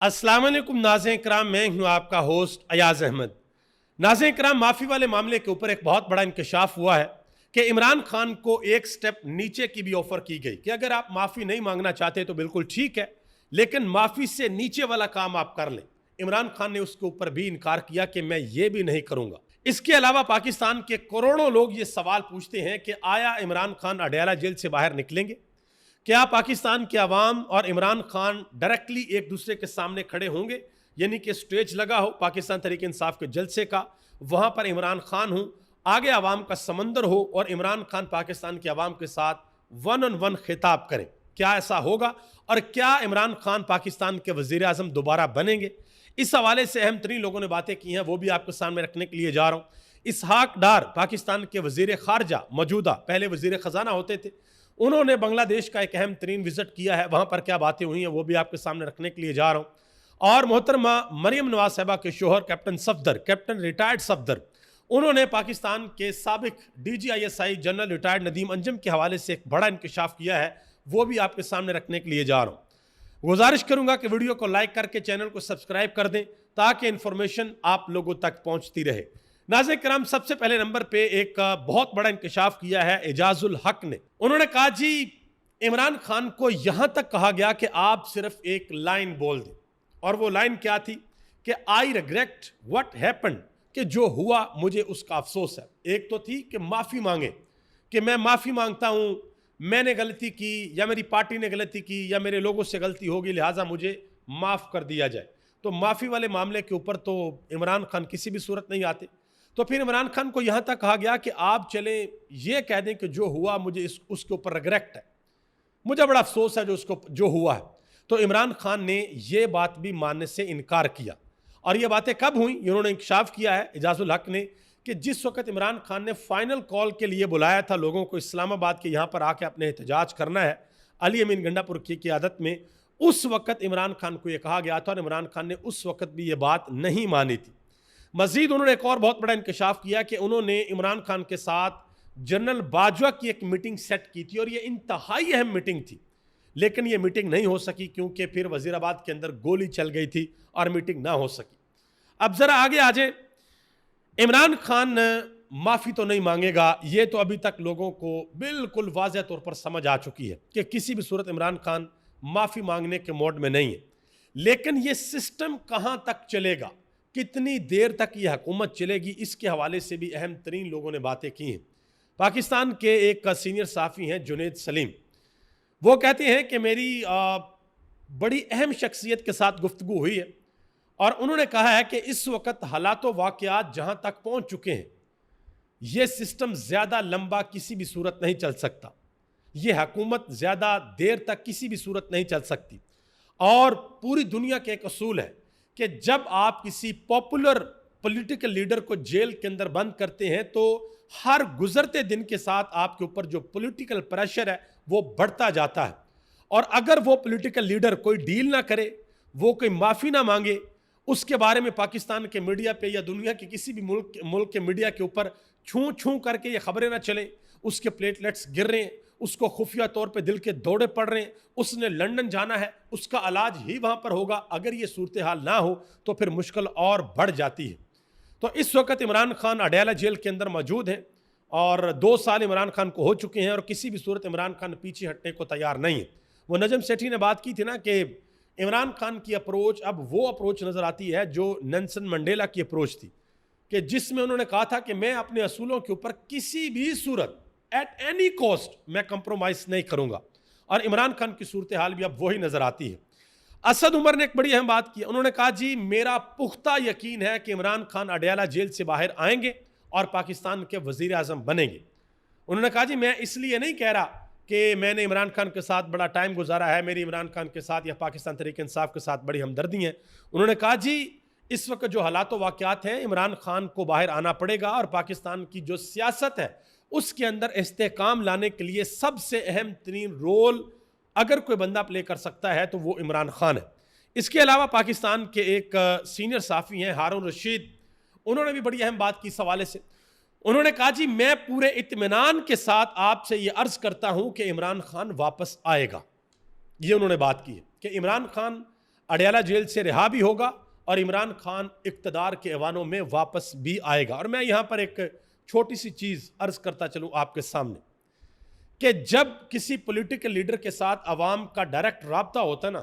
अस्सलाम वालेकुम नाज़रीन किराम, मैं हूं आपका होस्ट अयाज अहमद। नाज़रीन किराम, माफ़ी वाले मामले के ऊपर एक बहुत बड़ा इंकशाफ हुआ है कि इमरान खान को एक स्टेप नीचे की भी ऑफर की गई कि अगर आप माफ़ी नहीं मांगना चाहते तो बिल्कुल ठीक है, लेकिन माफ़ी से नीचे वाला काम आप कर लें। इमरान खान ने उसके ऊपर भी इनकार किया कि मैं ये भी नहीं करूंगा। इसके अलावा पाकिस्तान के करोड़ों लोग ये सवाल पूछते हैं कि आया इमरान खान अडयाला जेल से बाहर निकलेंगे? क्या पाकिस्तान की आवाम और इमरान खान डायरेक्टली एक दूसरे के सामने खड़े होंगे, यानी कि स्टेज लगा हो पाकिस्तान तहरीक इंसाफ के जलसे का, वहां पर इमरान खान हो, आगे आवाम का समंदर हो और इमरान खान पाकिस्तान की आवाम के साथ वन ऑन वन खिताब करें? क्या ऐसा होगा? और क्या इमरान खान पाकिस्तान के वजीर आजम दोबारा बनेंगे? इस हवाले से अहम तरीन लोगों ने बातें की हैं, वो भी आपके सामने रखने के लिए जा रहा हूँ। इसहाक डार पाकिस्तान के वजीर खारजा, मौजूदा पहले वजीर खजाना होते थे, उन्होंने बांग्लादेश का एक अहम तरीन विजिट किया है। वहां पर क्या बातें हुई हैं वो भी आपके सामने रखने के लिए जा रहा हूं। और मोहतरमा मरियम नवाज साहिबा के शोहर captain Safdar, captain retired Safdar, उन्होंने पाकिस्तान के साबिक DGISI general retired Nadeem Anjum के हवाले से एक बड़ा इंकशाफ किया है, वो भी आपके सामने रखने के लिए जा रहा हूं। गुजारिश करूंगा कि वीडियो को लाइक करके चैनल को सब्सक्राइब कर दें ताकि इंफॉर्मेशन आप लोगों तक पहुंचती रहे। नाज़रीन किराम, सबसे पहले नंबर पे एक बहुत बड़ा इंकशाफ किया है एजाजुल हक ने। उन्होंने कहा जी, इमरान खान को यहां तक कहा गया कि आप सिर्फ एक लाइन बोल दें, और वो लाइन क्या थी कि आई रिग्रेट व्हाट हैपेंड, कि जो हुआ मुझे उसका अफसोस है। एक तो थी कि माफी मांगे, कि मैं माफी मांगता हूं, मैंने गलती की या मेरी पार्टी ने गलती की या मेरे लोगों से गलती होगी, लिहाजा मुझे माफ कर दिया जाए। तो माफी वाले मामले के ऊपर तो इमरान खान किसी भी सूरत नहीं आते। तो फिर इमरान खान को यहां तक कहा गया कि आप चले ये कह दें कि जो हुआ मुझे उसके ऊपर रिग्रेट है, मुझे बड़ा अफसोस है जो हुआ है। तो इमरान खान ने यह बात भी मानने से इनकार किया। और ये बातें कब हुई, इन्होंने इंकशाफ किया है एजाजुल हक ने, कि जिस वक्त इमरान खान ने फाइनल कॉल के लिए बुलाया था लोगों को इस्लामाबाद के यहां पर आके अपने एहतजाज करना है अली अमीन गंडापुर की क़यादत में, उस वक्त इमरान खान को यह कहा गया था और इमरान खान ने उस वक्त भी ये बात नहीं मानी थी। मजीद उन्होंने एक और बहुत बड़ा इंकशाफ किया कि उन्होंने इमरान खान के साथ जनरल बाजवा की एक मीटिंग सेट की थी और ये इंतहाई अहम मीटिंग थी, लेकिन ये मीटिंग नहीं हो सकी क्योंकि फिर वजीराबाद के अंदर गोली चल गई थी और मीटिंग ना हो सकी। अब जरा आगे आ जाए। इमरान खान माफी तो नहीं मांगेगा, ये तो अभी तक लोगों को बिल्कुल वाज़ेह तौर पर समझ आ चुकी है कि किसी भी सूरत इमरान खान माफी मांगने के मोड में नहीं है। लेकिन ये सिस्टम कहां तक चलेगा, कितनी देर तक ये हुकूमत चलेगी, इसके हवाले से भी अहम तरीन लोगों ने बातें की हैं। पाकिस्तान के एक सीनियर सहाफ़ी हैं जुनैद सलीम, वो कहते हैं कि मेरी बड़ी अहम शख्सियत के साथ गुफ्तगू हुई है और उन्होंने कहा है कि इस वक्त हालात व वाक़यात जहां तक पहुंच चुके हैं, ये सिस्टम ज़्यादा लंबा किसी भी सूरत नहीं चल सकता, ये हुकूमत ज़्यादा देर तक किसी भी सूरत नहीं चल सकती। और पूरी दुनिया के एक असूल है कि जब आप किसी पॉपुलर पॉलिटिकल लीडर को जेल के अंदर बंद करते हैं तो हर गुजरते दिन के साथ आपके ऊपर जो पॉलिटिकल प्रेशर है वो बढ़ता जाता है। और अगर वो पॉलिटिकल लीडर कोई डील ना करे, वो कोई माफ़ी ना मांगे, उसके बारे में पाकिस्तान के मीडिया पे या दुनिया के किसी भी मुल्क के मीडिया के ऊपर छू छू करके ये खबरें ना चलें, उसके प्लेटलेट्स गिर रहे हैं, उसको खुफिया तौर पे दिल के दौरे पड़ रहे हैं, उसने लंदन जाना है, उसका इलाज ही वहाँ पर होगा, अगर ये सूरत हाल ना हो तो फिर मुश्किल और बढ़ जाती है। तो इस वक्त इमरान खान अडयाला जेल के अंदर मौजूद हैं और 2 साल इमरान खान को हो चुके हैं और किसी भी सूरत इमरान खान पीछे हटने को तैयार नहीं है। वो नजम सेठी ने बात की थी ना कि इमरान खान की अप्रोच अब वो अप्रोच नज़र आती है जो नेल्सन मंडेला की अप्रोच थी, कि जिसमें उन्होंने कहा था कि मैं अपने असूलों के ऊपर किसी भी सूरत एट एनी कॉस्ट मैं कंप्रोमाइज नहीं करूंगा। और इमरान खान की सूरत हाल भी अब वही नजर आती है। असद उमर ने एक बड़ी अहम बात की, उन्होंने कहा जी मेरा पुख्ता यकीन है कि इमरान खान अडयाला जेल से बाहर आएंगे और पाकिस्तान के वजीर आजम बनेंगे। उन्होंने कहा जी मैं इसलिए नहीं कह रहा कि मैंने इमरान खान के साथ बड़ा टाइम गुजारा है, मेरी इमरान खान के साथ या पाकिस्तान तहरीक इंसाफ के साथ बड़ी हमदर्दी है। उन्होंने कहा जी इस वक्त जो हालात वाक़यात हैं, इमरान खान को बाहर आना पड़ेगा और पाकिस्तान की जो सियासत है उसके अंदर इस्तेकाम लाने के लिए सबसे अहम तरीन रोल अगर कोई बंदा प्ले कर सकता है तो वो इमरान खान है। इसके अलावा पाकिस्तान के एक सीनियर सहाफ़ी हैं हारून रशीद, उन्होंने भी बड़ी अहम बात की इस हवाले से। उन्होंने कहा जी मैं पूरे इत्मीनान के साथ आपसे ये अर्ज करता हूं कि इमरान खान वापस आएगा। ये उन्होंने बात की है कि इमरान खान अडयाला जेल से रिहा भी होगा और इमरान खान इक़्तिदार के ऐवानों में वापस भी आएगा। और मैं यहां पर एक छोटी सी चीज अर्ज करता चलूं आपके सामने कि जब किसी पॉलिटिकल लीडर के साथ अवाम का डायरेक्ट राब्ता होता ना,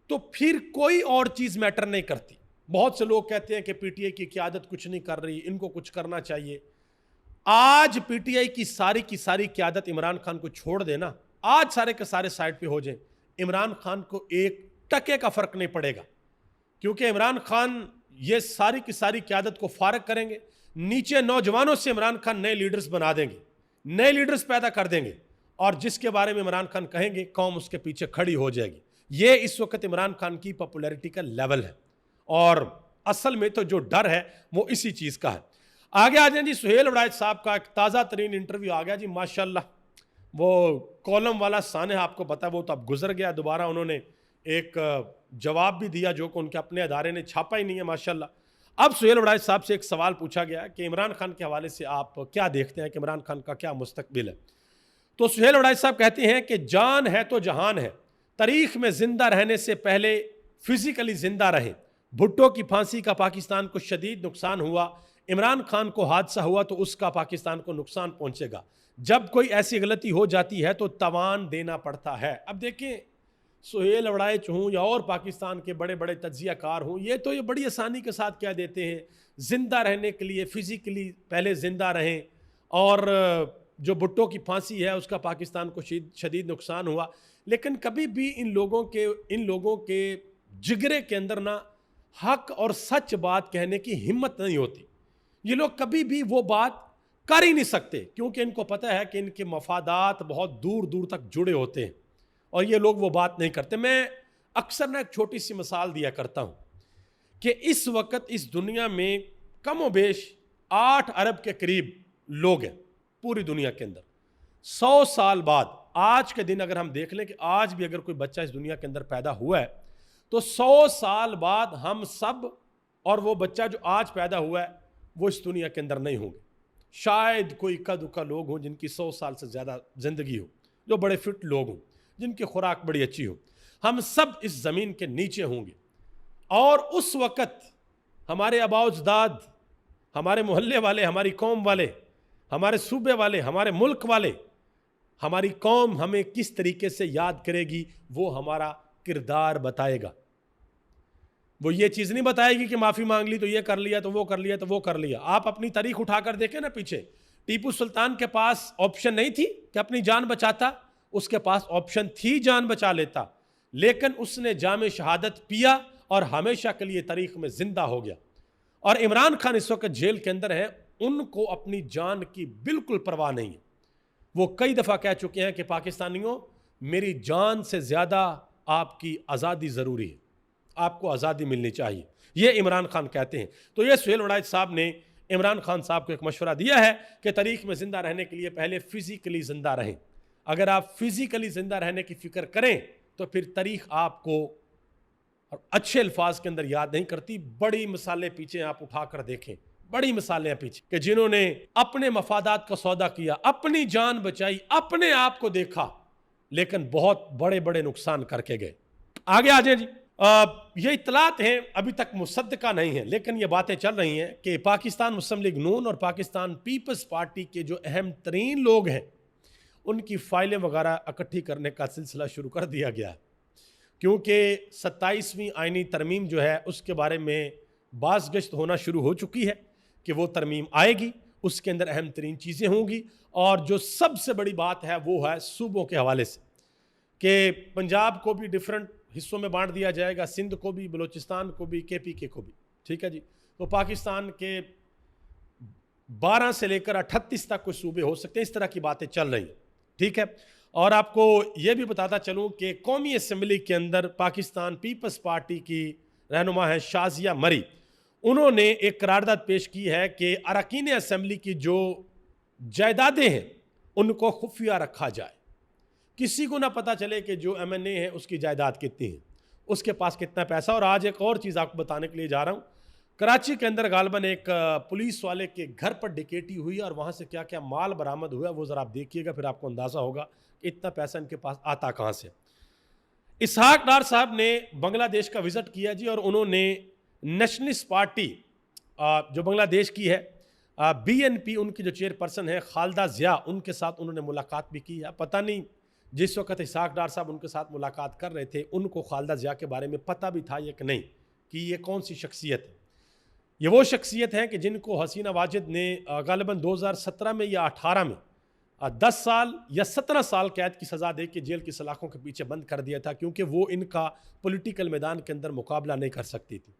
तो फिर कोई और चीज मैटर नहीं करती। बहुत से लोग कहते हैं कि पीटीआई की क़यादत कुछ नहीं कर रही, इनको कुछ करना चाहिए। आज पीटीआई की सारी क़यादत इमरान खान को छोड़ देना, आज सारे के सारे साइड पे हो जाए, इमरान खान को एक टके का फर्क नहीं पड़ेगा, क्योंकि इमरान खान ये सारी की सारी क़यादत को फारग करेंगे। नीचे नौजवानों से इमरान खान नए लीडर्स बना देंगे, नए लीडर्स पैदा कर देंगे, और जिसके बारे में इमरान खान कहेंगे कौम उसके पीछे खड़ी हो जाएगी। ये इस वक्त इमरान खान की पॉपुलैरिटी का लेवल है, और असल में तो जो डर है वो इसी चीज का है। आगे आ जाए जी, सुहेल वड़ाइच साहब का एक ताज़ा तरीन इंटरव्यू आ गया जी, माशाल्लाह। वो कॉलम वाला सानह आपको पता है, वो तो अब गुजर गया। दोबारा उन्होंने एक जवाब भी दिया जो कि उनके अपने अदारे ने छापा ही नहीं है, माशाल्लाह। अब सुहेल वड़ाइच साहब से एक सवाल पूछा गया कि इमरान खान के हवाले से आप क्या देखते हैं कि इमरान खान का क्या मुस्तकबिल है। तो सुहेल वड़ाइच साहब कहते हैं कि जान है तो जहान है, तारीख में जिंदा रहने से पहले फिजिकली जिंदा रहे। भुट्टो की फांसी का पाकिस्तान को शदीद नुकसान हुआ, इमरान खान को हादसा हुआ तो उसका पाकिस्तान को नुकसान पहुंचेगा। जब कोई ऐसी गलती हो जाती है तो तवान देना पड़ता है। अब देखें, सुहेल वड़ाइच हूँ या और पाकिस्तान के बड़े बड़े तज्जियाकार हूँ, ये बड़ी आसानी के साथ कह देते हैं जिंदा रहने के लिए फिजिकली पहले जिंदा रहें, और जो भुट्टो की फांसी है उसका पाकिस्तान को शदीद नुकसान हुआ। लेकिन कभी भी इन लोगों के जिगरे के अंदर ना हक और सच बात कहने की हिम्मत नहीं होती। ये लोग कभी भी वो बात कर ही नहीं सकते, क्योंकि इनको पता है कि इनके मफादात बहुत दूर दूर तक जुड़े होते हैं, और ये लोग वो बात नहीं करते। मैं अक्सर ना एक छोटी सी मिसाल दिया करता हूँ कि इस वक्त इस दुनिया में कम बेश 8 अरब के करीब लोग हैं पूरी दुनिया के अंदर। 100 साल बाद आज के दिन अगर हम देख लें कि आज भी अगर कोई बच्चा इस दुनिया के अंदर पैदा हुआ है तो 100 साल बाद हम सब और वो बच्चा जो आज पैदा हुआ है वो इस दुनिया के अंदर नहीं होंगे। शायद कोई इक्का दुक्का लोग हों जिनकी 100 साल से ज़्यादा ज़िंदगी हो, जो बड़े फिट लोग हों, जिनकी खुराक बड़ी अच्छी हो। हम सब इस ज़मीन के नीचे होंगे, और उस वक़्त हमारे आबाउजदाद, हमारे मोहल्ले वाले, हमारी कौम वाले, हमारे सूबे वाले, हमारे मुल्क वाले, हमारी कौम हमें किस तरीके से याद करेगी वो हमारा किरदार बताएगा। वो ये चीज़ नहीं बताएगी कि माफ़ी मांग ली तो ये कर लिया तो वो कर लिया तो वो कर लिया। आप अपनी तारीख उठाकर देखें ना पीछे, टीपू सुल्तान के पास ऑप्शन नहीं थी कि अपनी जान बचाता, उसके पास ऑप्शन थी जान बचा लेता, लेकिन उसने जामे शहादत पिया और हमेशा के लिए तारीख में जिंदा हो गया। और इमरान खान इस वक्त जेल के अंदर हैं, उनको अपनी जान की बिल्कुल परवाह नहीं है। वो कई दफ़ा कह चुके हैं कि पाकिस्तानियों, मेरी जान से ज़्यादा आपकी आज़ादी ज़रूरी है, आपको आज़ादी मिलनी चाहिए, ये इमरान खान कहते हैं। तो ये सुहेल वड़ाइच साहब ने इमरान खान साहब को एक मशवरा दिया है कि तारीख में ज़िंदा रहने के लिए पहले फ़िज़िकली ज़िंदा रहें। अगर आप फिज़िकली ज़िंदा रहने की फ़िक्र करें तो फिर तारीख आपको अच्छे अल्फाज के अंदर याद नहीं करती। बड़ी मिसालें पीछे आप उठाकर देखें, बड़ी मिसालें हैं पीछे कि जिन्होंने अपने मफादात का सौदा किया, अपनी जान बचाई, अपने आप को देखा, लेकिन बहुत बड़े बड़े नुकसान करके गए। आगे आ जाए जी। ये इतलात हैं, अभी तक मुसद्दका नहीं है, लेकिन ये बातें चल रही हैं कि पाकिस्तान मुस्लिम लीग नून और पाकिस्तान पीपल्स पार्टी के जो अहम तरीन लोग हैं उनकी फाइलें वगैरह इकट्ठी करने का सिलसिला शुरू कर दिया गया है, क्योंकि 27वीं आईनी तरमीम जो है उसके बारे में बाज़गश्त होना शुरू हो चुकी है कि वो तरमीम आएगी, उसके अंदर अहम तरीन चीज़ें होंगी। और जो सबसे बड़ी बात है वो है सूबों के हवाले से कि पंजाब को भी डिफरेंट हिस्सों में बांट दिया जाएगा, सिंध को भी, बलूचिस्तान को भी, KPK को भी, ठीक है जी। तो पाकिस्तान के 12 से लेकर 38 तक कुछ सूबे हो सकते हैं, इस तरह की बातें चल रही हैं, ठीक है। और आपको ये भी बताता चलूँ कि कौमी असम्बली के अंदर पाकिस्तान पीपल्स पार्टी की रहनुमा है शाजिया मरी, उन्होंने एक करारदाद पेश की है कि अरकान असम्बली की जो जायदादें हैं उनको खुफिया रखा जाए, किसी को ना पता चले कि जो MNA है उसकी जायदाद कितनी है, उसके पास कितना पैसा। और आज एक और चीज़ आपको बताने के लिए जा रहा हूँ, कराची के अंदर गालबन एक पुलिस वाले के घर पर डकैती हुई और वहाँ से क्या क्या माल बरामद हुआ वो ज़रा आप देखिएगा, फिर आपको अंदाज़ा होगा कि इतना पैसा इनके पास आता कहाँ से। इसहाक डार साहब ने बांग्लादेश का विजिट किया जी, और उन्होंने नेशनलिस्ट पार्टी जो बांग्लादेश की है, बीएनपी, उनकी जो चेयरपर्सन है खालिदा जिया, उनके साथ उन्होंने मुलाकात भी की है। पता नहीं जिस वक्त इसहाक डार साहब उनके साथ मुलाकात कर रहे थे उनको खालिदा जिया के बारे में पता भी था या कि नहीं, कि ये कौन सी शख्सियत है। ये वो शख्सियत है कि जिनको हसीना वाजिद ने गालिबन 2017 में या 18 में 10 साल या 17 साल कैद की सज़ा दे के जेल की सलाखों के पीछे बंद कर दिया था, क्योंकि वो इनका पॉलिटिकल मैदान के अंदर मुकाबला नहीं कर सकती थी,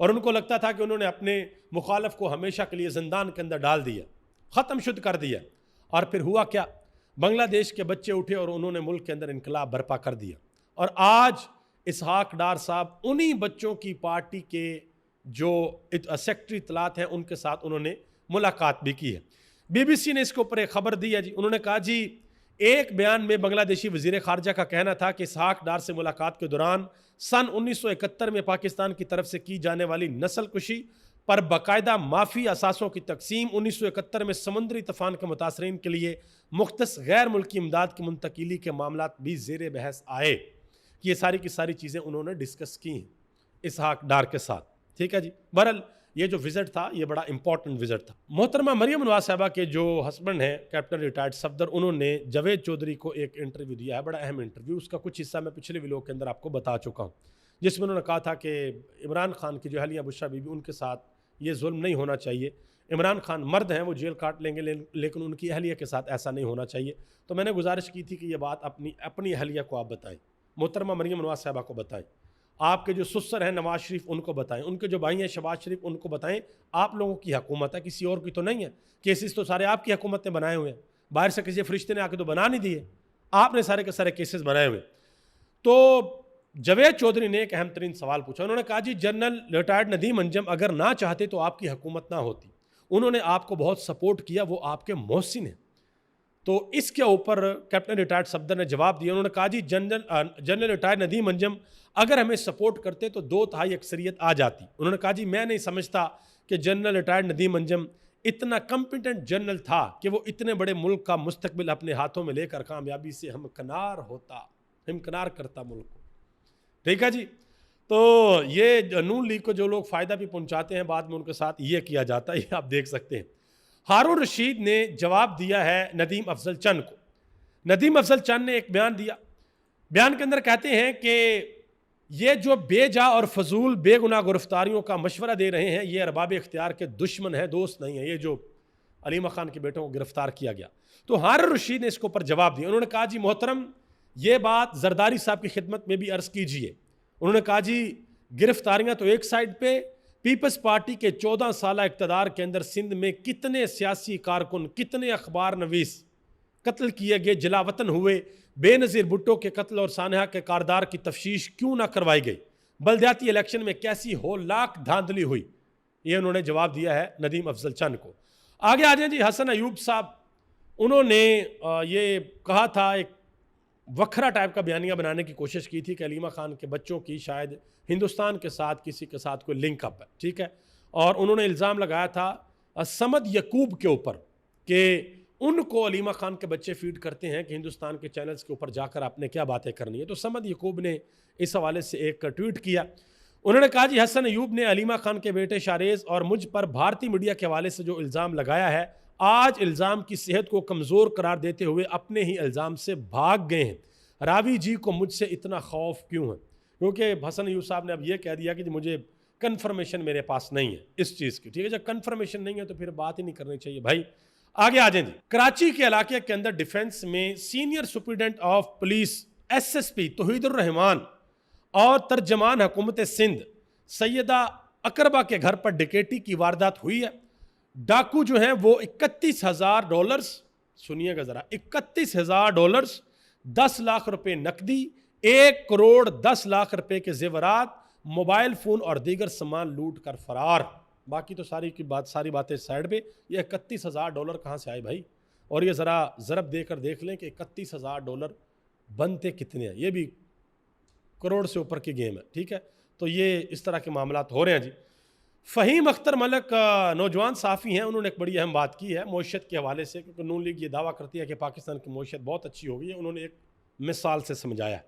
और उनको लगता था कि उन्होंने अपने मुखालफ को हमेशा के लिए जिंदान के अंदर डाल दिया, ख़त्म शुद्ध कर दिया। और फिर हुआ क्या, बांग्लादेश के बच्चे उठे और उन्होंने मुल्क के अंदर इनकलाब बर्पा कर दिया। और आज इसहाक डार साहब उन्हीं बच्चों की पार्टी के जो सेक्रेटरी इत्तलात हैं उनके साथ उन्होंने मुलाकात भी की है। बीबीसी ने इसके ऊपर एक खबर दी है जी। उन्होंने कहा जी, एक बयान में बांग्लादेशी वजीर खारजा का कहना था कि इसहाक डार से मुलाकात के दौरान सन 1971 में पाकिस्तान की तरफ से की जाने वाली नस्ल कुशी पर बाकायदा माफी असासों की तकसीम, 1971 में समुद्री तूफान के मुतासरीन के लिए मुख्तस गैर मुल्की इमदाद की मुंतकिली के मामला भी जेर बहस आए, कि ये सारी की सारी चीज़ें उन्होंने डिस्कस की हैं इसहाक डार के साथ। ठीक है जी। बहरहाल ये जो विजिट था ये बड़ा इंपॉर्टेंट विजिट था। मोहतरमा मरियम नवाज साहबा के जो हस्बैंड हैं कैप्टन रिटायर्ड सफदर, उन्होंने जावेद चौधरी को एक इंटरव्यू दिया है, बड़ा अहम इंटरव्यू। उसका कुछ हिस्सा मैं पिछले वीडियो के अंदर आपको बता चुका हूँ, जिसमें उन्होंने कहा था कि इमरान खान की जो अहलिया बुशरा बीबी, उनके साथ ये जुल्म नहीं होना चाहिए। इमरान खान मर्द हैं, वो जेल काट लेंगे, लेकिन उनकी अहलिया के साथ ऐसा नहीं होना चाहिए। तो मैंने गुजारिश की थी कि ये बात अपनी अहलिया को आप बताएं, मोहतरमा मरियम नवाज साहबा को बताएं, आपके जो ससुर हैं नवाज शरीफ उनको बताएं, उनके जो भाई हैं शहबाज शरीफ उनको बताएं। आप लोगों की हुकूमत है, किसी और की तो नहीं है। केसेस तो सारे आपकी हुकूमत ने बनाए हुए हैं, बाहर से किसी फरिश्ते ने आके तो बना नहीं दिए, आपने सारे के सारे केसेस बनाए हुए। तो जावेद चौधरी ने एक अहम तरीन सवाल पूछा। उन्होंने कहा जी, जनरल रिटायर्ड नदीम अंजम अगर ना चाहते तो आपकी हुकूमत ना होती, उन्होंने आपको बहुत सपोर्ट किया, वो आपके मोहसिन हैं। तो इसके ऊपर कैप्टन रिटायर्ड सफदर ने जवाब दिया। उन्होंने कहा जी, जनरल रिटायर्ड नदीम अंजम अगर हमें सपोर्ट करते तो 2/3 अक्सरियत आ जाती। उन्होंने कहा जी, मैं नहीं समझता कि जनरल रिटायर्ड नदीम अंजम इतना कॉम्पिटेंट जनरल था कि वो इतने बड़े मुल्क का मुस्तकबिल अपने हाथों में लेकर कामयाबी से हमकनार करता मुल्क को। ठीक है जी। तो ये नून लीग को जो लोग फ़ायदा भी पहुंचाते हैं, बाद में उनके साथ ये किया जाता है, ये आप देख सकते हैं। हारून रशीद ने जवाब दिया है नदीम अफजल चंद को। नदीम अफजल चंद ने एक बयान दिया, बयान के अंदर कहते हैं कि ये जो बेजा और फजूल बेगुनाह गिरफ्तारियों का मशवरा दे रहे हैं, ये अरबाब इख्तियार के दुश्मन है, दोस्त नहीं है। ये जो अलीमा खान के बेटों को गिरफ्तार किया गया, तो हारून रशीद ने इसके ऊपर जवाब दिया। उन्होंने कहा जी मोहतरम, ये बात जरदारी साहब की खिदमत में भी अर्ज कीजिए। उन्होंने कहा जी, गिरफ्तारियां तो एक साइड पे, पीपल्स पार्टी के 14 साल इक़्तिदार के अंदर सिंध में कितने सियासी कारकुन, कितने अखबार नवीस कत्ल किए गए, जलावतन हुए। बेनज़ीर भुट्टो के कत्ल और सानहा के कारदार की तफ्तीश क्यों ना करवाई गई। बल्दियाती इलेक्शन में कैसी होलाक धांधली हुई। ये उन्होंने जवाब दिया है नदीम अफजल चंद को। आगे आ जाए जी, हसन अयूब साहब, उन्होंने ये कहा था, एक वखरा टाइप का बयानिया बनाने की कोशिश की थी कि अलीमा खान के बच्चों की शायद हिंदुस्तान के साथ किसी के साथ कोई लिंक अप है। ठीक है। और उन्होंने इल्ज़ाम लगाया था समद यकूब के ऊपर कि उनको अलीमा खान के बच्चे फीड करते हैं कि हिंदुस्तान के चैनल्स के ऊपर जाकर आपने क्या बातें करनी है। तो समद यकूब ने इस हवाले से एक ट्वीट किया। उन्होंने कहा जी, हसन अयूब ने अलीमा खान के बेटे शारेज और मुझ पर भारतीय मीडिया के हवाले से जो इल्ज़ाम लगाया है, आज इल्ज़ाम की सेहत को कमज़ोर करार देते हुए अपने ही इल्ज़ाम से भाग गए हैं। रावी जी को मुझसे इतना खौफ क्यों है? क्योंकि हसन अयूब साहब ने अब ये कह दिया कि मुझे कन्फर्मेशन मेरे पास नहीं है इस चीज़ की। ठीक है, जब कन्फर्मेशन नहीं है तो फिर बात ही नहीं करनी चाहिए भाई। आगे आ जाएंगे। कराची के इलाके के अंदर डिफेंस में senior superintendent of police SSP Tauhidur Rehman और तर्जमान हुकूमत सिंध सैयदा अकरबा के घर पर डकैती की वारदात हुई है। डाकू जो है वो $31,000, सुनिएगा जरा, $31,000, 10 लाख रुपए नकदी, 1 करोड़ 10 लाख रुपए के जेवरात, मोबाइल फ़ोन और दीगर सामान लूट कर फरार। बाकी तो सारी बातें साइड पे, ये $31,000 कहाँ से आए भाई? और ये ज़रा ज़रब देकर देख लें कि $31,000 बनते कितने हैं। ये भी करोड़ से ऊपर की गेम है। ठीक है, तो ये इस तरह के मामला हो रहे हैं जी। फ़हीम अख्तर मलिक नौजवान साफ़ी हैं, उन्होंने एक बड़ी अहम बात की है मईशत के हवाले से, क्योंकि नून लीग ये दावा करती है कि पाकिस्तान की मईशत बहुत अच्छी हो गई है। उन्होंने एक मिसाल से समझाया।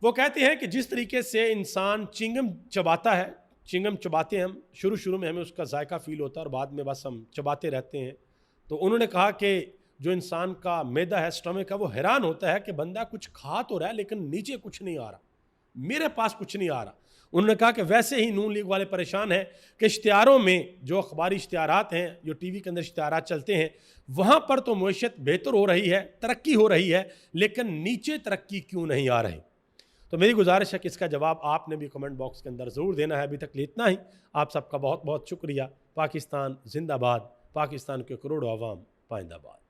वो कहते हैं कि जिस तरीके से इंसान चिंगम चबाता है, चिंगम चबाते हैं हम, शुरू शुरू में हमें उसका जायका फील होता है और बाद में बस हम चबाते रहते हैं। तो उन्होंने कहा कि जो इंसान का मैदा है, स्टमक है, वो हैरान होता है कि बंदा कुछ खा तो रहा है लेकिन नीचे कुछ नहीं आ रहा, मेरे पास कुछ नहीं आ रहा। उन्होंने कहा कि वैसे ही नून लीग वाले परेशान हैं कि इश्तिहारों में, जो अखबारी इश्तिहारात हैं, जो टीवी के अंदर इश्तिहारात चलते हैं, वहाँ पर तो मईशत बेहतर हो रही है, तरक्की हो रही है, लेकिन नीचे तरक्की क्यों नहीं आ रही। तो मेरी गुजारिश है कि इसका जवाब आपने भी कमेंट बॉक्स के अंदर ज़रूर देना है। अभी तक इतना ही। आप सबका बहुत बहुत शुक्रिया। पाकिस्तान जिंदाबाद, पाकिस्तान के करोड़ों अवाम पाइंदाबाद।